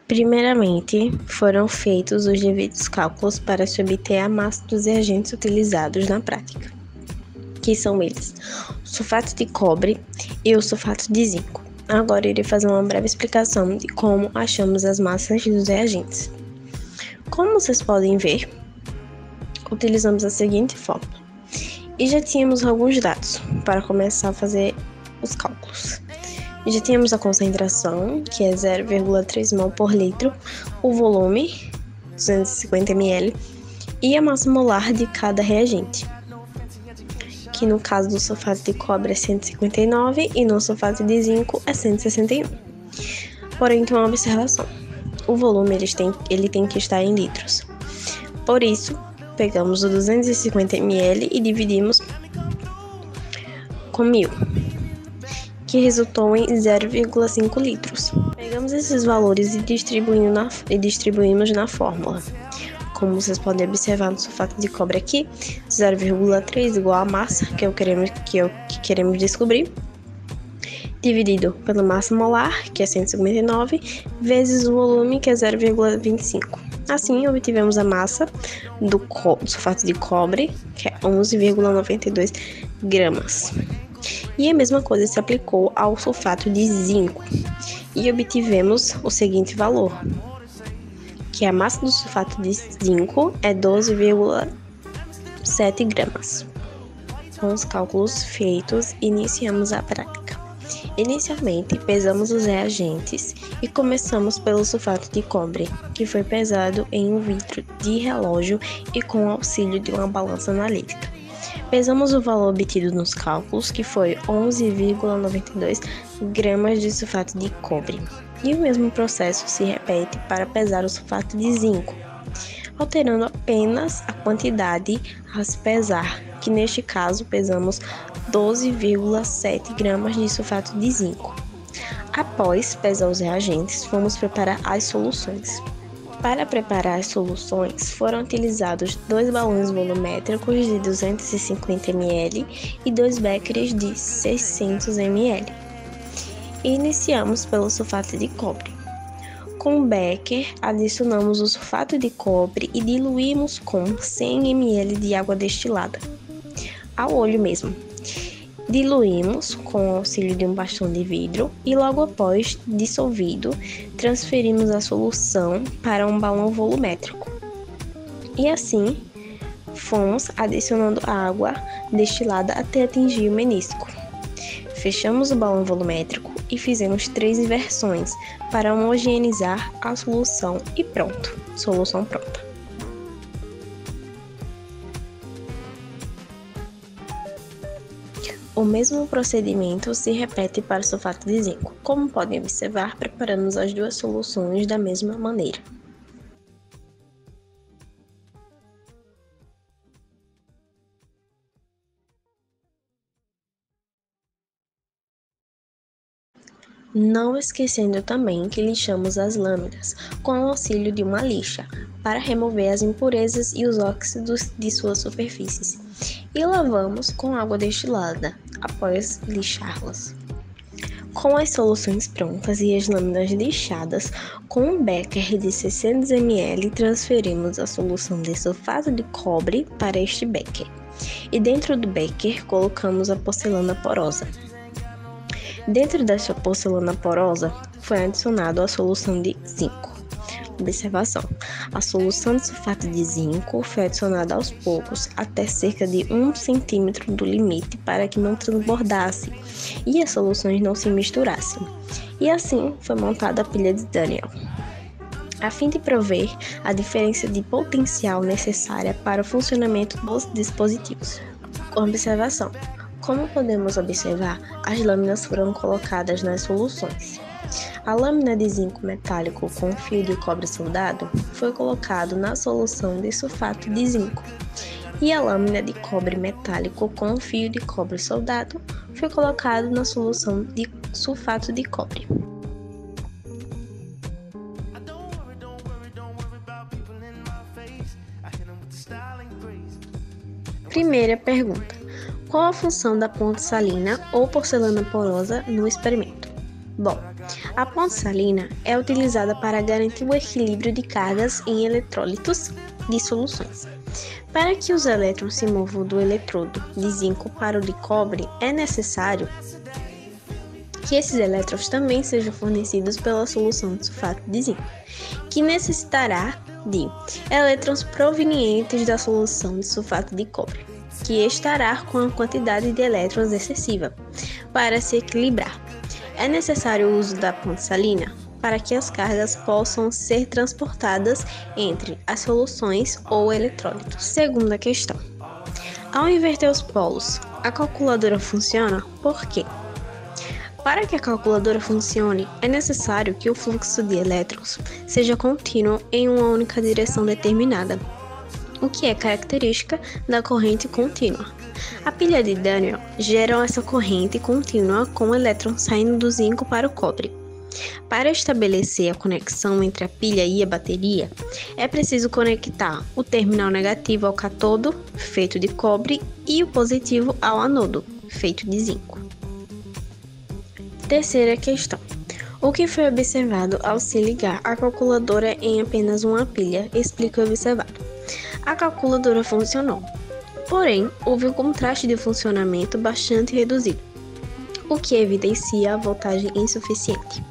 Primeiramente, foram feitos os devidos cálculos para se obter a massa dos reagentes utilizados na prática, que são eles, o sulfato de cobre e o sulfato de zinco. Agora irei fazer uma breve explicação de como achamos as massas dos reagentes. Como vocês podem ver, utilizamos a seguinte fórmula. E já tínhamos alguns dados para começar a fazer os cálculos. Já tínhamos a concentração, que é 0,3 mol por litro, o volume, 250 ml, e a massa molar de cada reagente, que no caso do sulfato de cobre é 159 e no sulfato de zinco é 161. Porém, tem uma observação. O volume ele tem que estar em litros. Por isso, pegamos o 250 ml e dividimos com 1000. Que resultou em 0,5 litros. Pegamos esses valores e distribuímos na fórmula. Como vocês podem observar no sulfato de cobre aqui, 0,3 igual a massa, que é o que queremos descobrir, dividido pela massa molar, que é 159, vezes o volume, que é 0,25. Assim, obtivemos a massa do sulfato de cobre, que é 11,92 gramas. E a mesma coisa se aplicou ao sulfato de zinco e obtivemos o seguinte valor, que a massa do sulfato de zinco é 12,7 gramas. Com os cálculos feitos, iniciamos a prática. Inicialmente, pesamos os reagentes e começamos pelo sulfato de cobre, que foi pesado em um vidro de relógio e com o auxílio de uma balança analítica. Pesamos o valor obtido nos cálculos, que foi 11,92 gramas de sulfato de cobre. E o mesmo processo se repete para pesar o sulfato de zinco, alterando apenas a quantidade a se pesar, que neste caso pesamos 12,7 gramas de sulfato de zinco. Após pesar os reagentes, vamos preparar as soluções. Para preparar as soluções, foram utilizados 2 balões volumétricos de 250 ml e 2 beckers de 600 ml. Iniciamos pelo sulfato de cobre. Com o becker, adicionamos o sulfato de cobre e diluímos com 100 ml de água destilada, ao olho mesmo. Diluímos com o auxílio de um bastão de vidro e logo após dissolvido, transferimos a solução para um balão volumétrico. E assim, fomos adicionando água destilada até atingir o menisco. Fechamos o balão volumétrico e fizemos 3 inversões para homogeneizar a solução e pronto, solução pronta. O mesmo procedimento se repete para o sulfato de zinco. Como podem observar, preparamos as 2 soluções da mesma maneira. Não esquecendo também que lixamos as lâminas com o auxílio de uma lixa para remover as impurezas e os óxidos de suas superfícies e lavamos com água destilada após lixá-las. Com as soluções prontas e as lâminas lixadas, com um becker de 600 ml transferimos a solução de sulfato de cobre para este becker e dentro do becker colocamos a porcelana porosa. Dentro desta porcelana porosa foi adicionado a solução de zinco. Observação: a solução de sulfato de zinco foi adicionada aos poucos até cerca de 1 centímetro do limite para que não transbordasse e as soluções não se misturassem. E assim foi montada a pilha de Daniell, a fim de prover a diferença de potencial necessária para o funcionamento dos dispositivos. Observação: como podemos observar, as lâminas foram colocadas nas soluções. A lâmina de zinco metálico com fio de cobre soldado foi colocado na solução de sulfato de zinco e a lâmina de cobre metálico com fio de cobre soldado foi colocado na solução de sulfato de cobre. Primeira pergunta: qual a função da ponte salina ou porcelana porosa no experimento? Bom, a ponte salina é utilizada para garantir o equilíbrio de cargas em eletrólitos de soluções. Para que os elétrons se movam do eletrodo de zinco para o de cobre, é necessário que esses elétrons também sejam fornecidos pela solução de sulfato de zinco, que necessitará de elétrons provenientes da solução de sulfato de cobre, que estará com a quantidade de elétrons excessiva para se equilibrar. É necessário o uso da ponte salina para que as cargas possam ser transportadas entre as soluções ou eletrólitos. Segunda questão: ao inverter os polos, a calculadora funciona? Por quê? Para que a calculadora funcione, é necessário que o fluxo de elétrons seja contínuo em uma única direção determinada, o que é característica da corrente contínua. A pilha de Daniell gera essa corrente contínua com elétrons saindo do zinco para o cobre. Para estabelecer a conexão entre a pilha e a bateria, é preciso conectar o terminal negativo ao cátodo, feito de cobre, e o positivo ao anodo, feito de zinco. Terceira questão: o que foi observado ao se ligar a calculadora em apenas uma pilha? Explica o observado. A calculadora funcionou, porém, houve um contraste de funcionamento bastante reduzido, o que evidencia a voltagem insuficiente,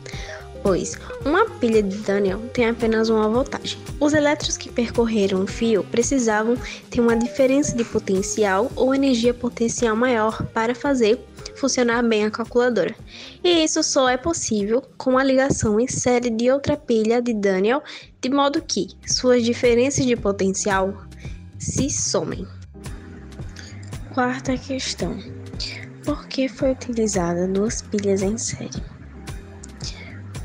pois uma pilha de Daniell tem apenas uma voltagem. Os elétrons que percorreram o fio precisavam ter uma diferença de potencial ou energia potencial maior para fazer funcionar bem a calculadora. E isso só é possível com a ligação em série de outra pilha de Daniell, de modo que suas diferenças de potencial se somem. Quarta questão: por que foi utilizada duas pilhas em série?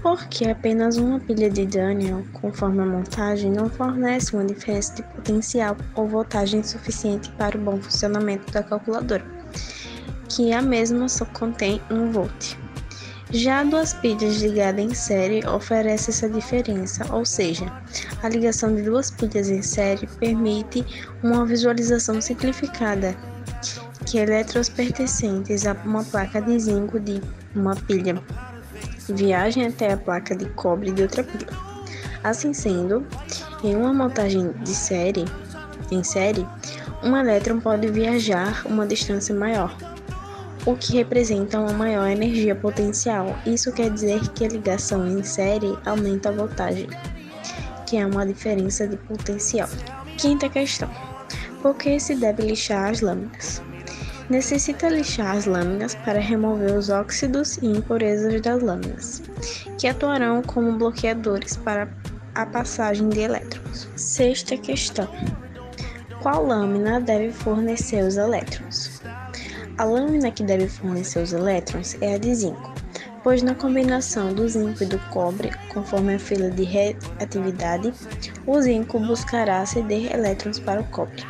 Porque apenas uma pilha de Daniell, conforme a montagem, não fornece uma diferença de potencial ou voltagem suficiente para o bom funcionamento da calculadora, que a mesma só contém 1 volt. Já duas pilhas ligadas em série oferece essa diferença, ou seja, a ligação de duas pilhas em série permite uma visualização simplificada que elétrons pertencentes a uma placa de zinco de uma pilha viajem até a placa de cobre de outra pilha. Assim sendo, em uma montagem em série, um elétron pode viajar uma distância maior, o que representa uma maior energia potencial. Isso quer dizer que a ligação em série aumenta a voltagem, que é uma diferença de potencial. Quinta questão: por que se deve lixar as lâminas? Necessita lixar as lâminas para remover os óxidos e impurezas das lâminas, que atuarão como bloqueadores para a passagem de elétrons. Sexta questão: qual lâmina deve fornecer os elétrons? A lâmina que deve fornecer os elétrons é a de zinco, pois na combinação do zinco e do cobre, conforme a fila de reatividade, o zinco buscará ceder elétrons para o cobre.